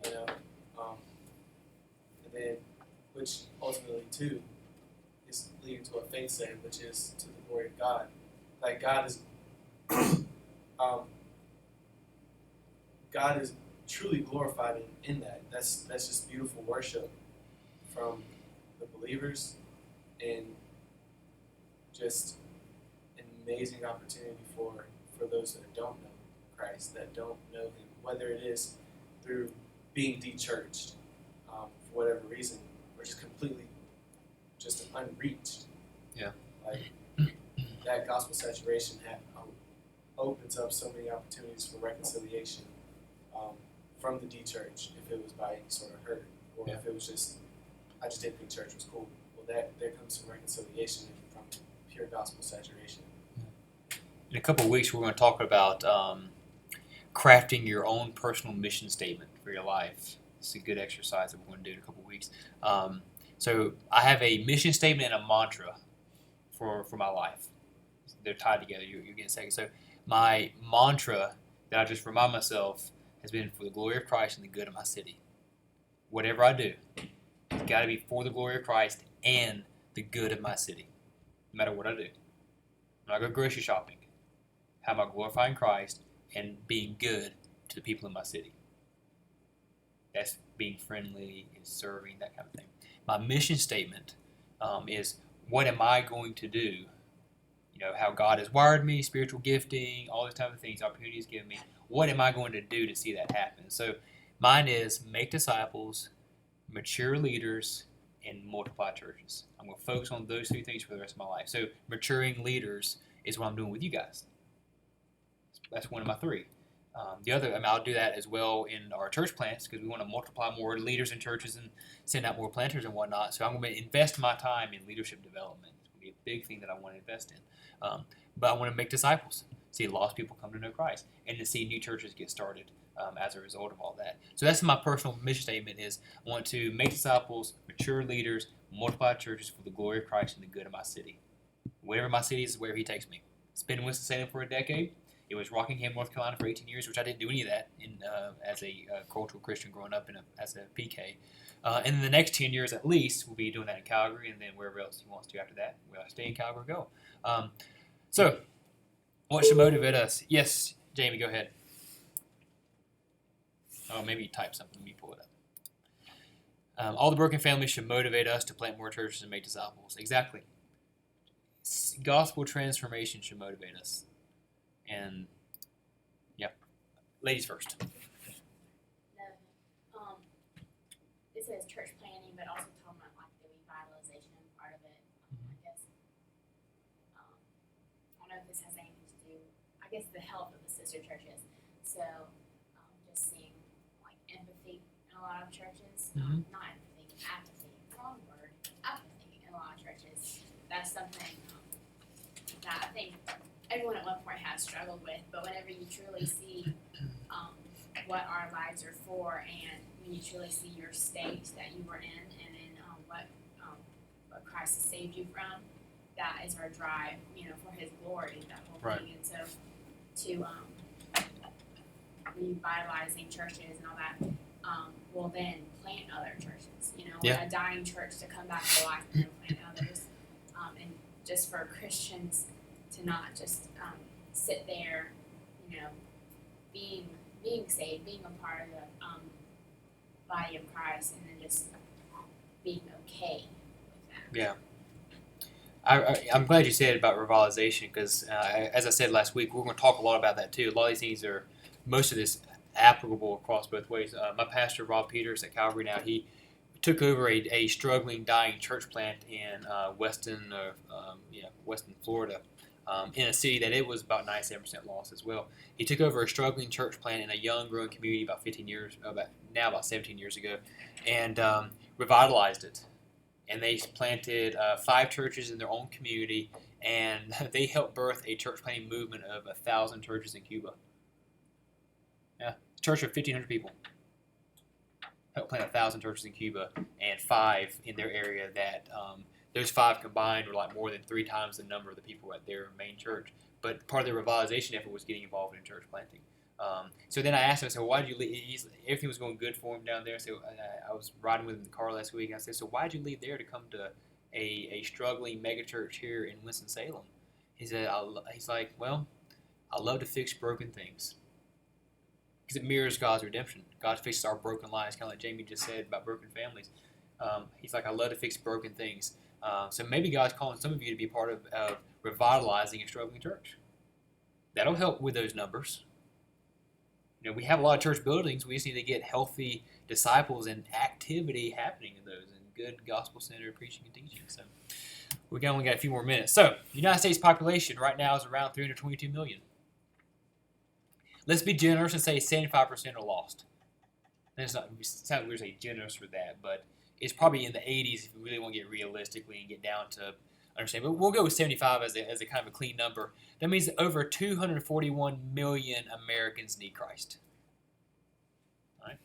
You know, and then, which ultimately too is leading to a faith saying, which is to the glory of God. Like God is, God is truly glorified in that. That's just beautiful worship from the believers, and just an amazing opportunity for those that don't know Christ, that don't know Him, whether it is through being de-churched for whatever reason, or just completely just unreached. Yeah. Like that gospel saturation opens up so many opportunities for reconciliation from the de-church, if it was by any sort of hurt, or if it was just, I just didn't think church was cool. Well, there comes some reconciliation from pure gospel saturation. In a couple of weeks, we're going to talk about crafting your own personal mission statement for your life. It's a good exercise that we're going to do in a couple of weeks. So I have a mission statement and a mantra for my life. They're tied together. You get a second. So my mantra that I just remind myself has been for the glory of Christ and the good of my city. Whatever I do, it's got to be for the glory of Christ and the good of my city, no matter what I do. When I go grocery shopping, how am I glorifying Christ and being good to the people in my city? That's being friendly and serving, that kind of thing. My mission statement is, what am I going to do? You know, how God has wired me, spiritual gifting, all these type of things, opportunities given me. What am I going to do to see that happen? So mine is make disciples, mature leaders, and multiply churches. I'm going to focus on those three things for the rest of my life. So maturing leaders is what I'm doing with you guys. That's one of my three. The other, I'll do that as well in our church plants, because we want to multiply more leaders in churches and send out more planters and whatnot. So I'm going to invest my time in leadership development. It's going to be a big thing that I want to invest in. But I want to make disciples, see lost people come to know Christ, and to see new churches get started as a result of all that. So that's my personal mission statement: is I want to make disciples, mature leaders, multiply churches for the glory of Christ and the good of my city. Wherever my city is, wherever He takes me. It's been in Winston-Salem for a decade. It was Rockingham, North Carolina for 18 years, which I didn't do any of that as a cultural Christian growing up as a PK. And then the next 10 years at least, we'll be doing that in Calgary, and then wherever else He wants to after that. Will I stay in Calgary or go? So, what should motivate us? Yes, Jamie, go ahead. Oh, maybe you type something. Let me pull it up. All the broken families should motivate us to plant more churches and make disciples. Exactly. Gospel transformation should motivate us. And, yeah. Ladies first. It says church planning, but also talking about like the revitalization part of it. I guess I don't know if this has anything to do. I guess the health of the sister churches. So just seeing like empathy in a lot of churches. Not empathy, apathy. Wrong word. Apathy in a lot of churches. That's something that I think everyone at one point has struggled with. But whenever you truly see what our lives are for, and when you truly see your state that you were in, and then what Christ has saved you from, that is our drive, for His glory, that whole thing. And so to revitalizing churches and all that, will then plant other churches, a dying church to come back to life and plant others, and just for Christians to not just sit there, being saved, being a part of the body of Christ, and then just being okay with that. Yeah. I'm glad you said about revitalization, because as I said last week, we're going to talk a lot about that too. A lot of these things most of this applicable across both ways. My pastor, Rob Peters at Calvary now, he took over a struggling, dying church plant in Weston, Florida, in a city that it was about 97% lost as well. He took over a struggling church plant in a young, growing community about 17 years ago, and revitalized it. And they planted 5 churches in their own community, and they helped birth a church planting movement of 1,000 churches in Cuba. Yeah, church of 1,500 people helped plant 1,000 churches in Cuba, and 5 in their area. That those 5 combined were like more than 3 times the number of the people at their main church. But part of their revitalization effort was getting involved in church planting. So then I asked him, I said, well, why did you leave? Everything was going good for him down there. So I was riding with him in the car last week. And I said, so why did you leave there to come to a struggling megachurch here in Winston-Salem? He said, he's like, well, I love to fix broken things. Because it mirrors God's redemption. God fixes our broken lives, kind of like Jamie just said about broken families. He's like, I love to fix broken things. So maybe God's calling some of you to be part of revitalizing a struggling church. That'll help with those numbers. You know, we have a lot of church buildings. We just need to get healthy disciples and activity happening in those, and good gospel-centered preaching and teaching. So we only got a few more minutes. So the United States population right now is around 322 million. Let's be generous and say 75% are lost. And it's not weird to say generous for that, but it's probably in the 80s if we really want to get realistically and get down to understand. But we'll go with 75 as a kind of a clean number. That means that over 241 million Americans need Christ. All right.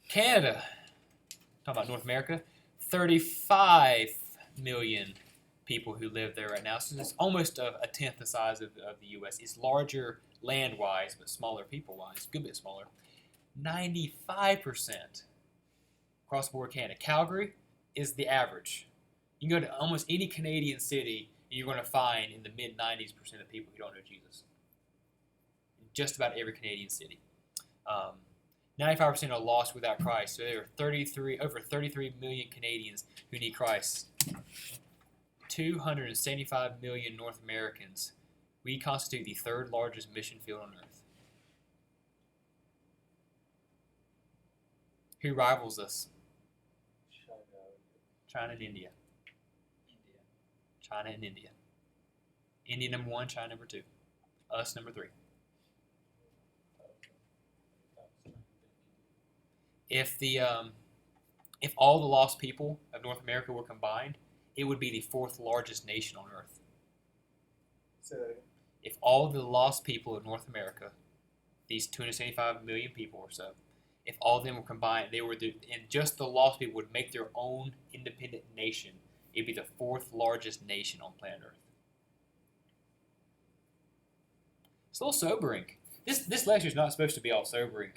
Canada, talking about North America, 35 million people who live there right now. So it's almost a tenth the size of the U.S. It's larger land-wise, but smaller people-wise, a good bit smaller. 95% across the board Canada. Calgary is the average. You can go to almost any Canadian city, and you're going to find in the mid-90s% of people who don't know Jesus. In just about every Canadian city. 95% are lost without Christ. So there are over 33 million Canadians who need Christ. 275 million North Americans. We constitute the 3rd largest mission field on earth. Who rivals us? China and India. China and India. India number 1, China number 2. Us number 3. If all the lost people of North America were combined, it would be the 4th largest nation on earth. So If all of the lost people of North America, these 275 million people or so, if all of them were combined, and just the lost people would make their own independent nation, it'd be the 4th largest nation on planet Earth. It's a little sobering. This lecture is not supposed to be all sobering,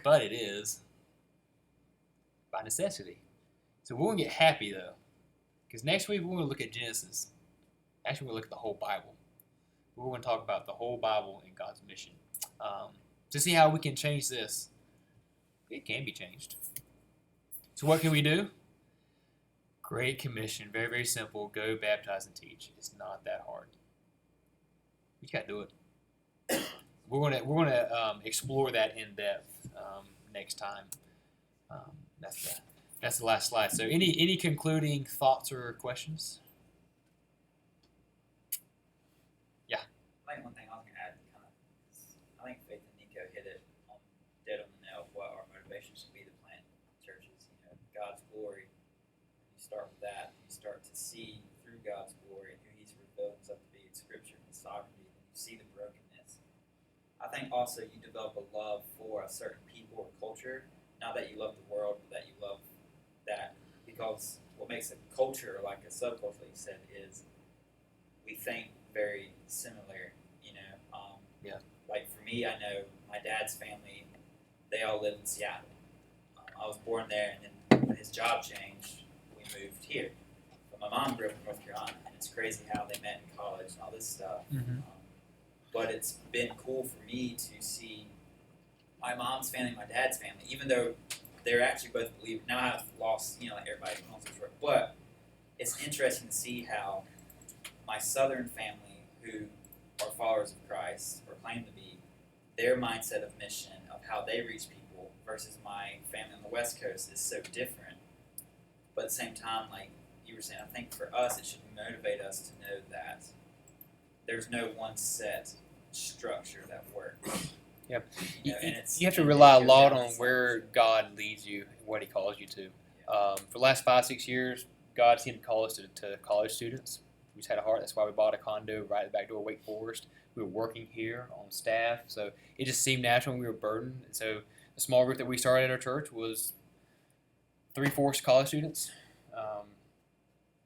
but it is by necessity. So we're going to get happy, though, because next week we're going to look at Genesis. Actually, we're going to look at the whole Bible. We're going to talk about the whole Bible and God's mission. To see how we can change this. It can be changed. So what can we do? Great Commission. Very, very simple. Go, baptize, and teach. It's not that hard. You got to do it. We're gonna explore that in depth next time. That's the last slide. So any concluding thoughts or questions? I think one thing I was going to add, I think Faith and Nico hit it dead on the nail of what our motivation should be to plant churches. You know, God's glory. You start with that. You start to see through God's glory who He's revealed Himself to be in Scripture and His sovereignty. And you see the brokenness. I think also you develop a love for a certain people or culture. Not that you love the world, but that you love that. Because what makes a culture, like a subculture, like you said, is we think very similar, you know. Yeah. Like for me, I know my dad's family, they all live in Seattle. I was born there, and then when his job changed, we moved here. But my mom grew up in North Carolina, and it's crazy how they met in college and all this stuff. Mm-hmm. But it's been cool for me to see my mom's family and my dad's family, even though they're actually both believers. Now I've lost, you know, like everybody else, but it's interesting to see how my southern family, who are followers of Christ or claim to be, their mindset of mission, of how they reach people, versus my family on the West Coast is so different. But at the same time, like, you you were saying, I think for us it should motivate us to know that there's no one set structure that works. Yep. You know, and it's, You have to and rely it a goes lot down on this where cycle. God leads you and what He calls you to. For the last 5-6 years, God seemed to call us to college students. We just had a heart. That's why we bought a condo right at the back door of Wake Forest. We were working here on staff, so it just seemed natural when we were burdened. And so the small group that we started at our church was 3/4 college students.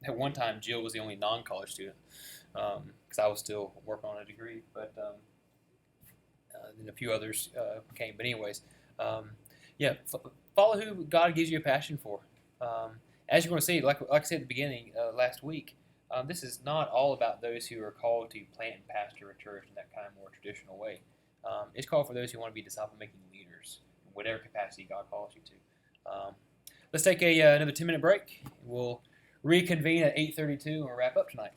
At one time, Jill was the only non-college student because I was still working on a degree, but then a few others came. But anyways, yeah, follow who God gives you a passion for. As you're going to see, like I said at the beginning last week, this is not all about those who are called to plant and pastor a church in that kind of more traditional way. It's called for those who want to be disciple-making leaders in whatever capacity God calls you to. Let's take another 10-minute break. We'll reconvene at 8:32 and we'll wrap up tonight.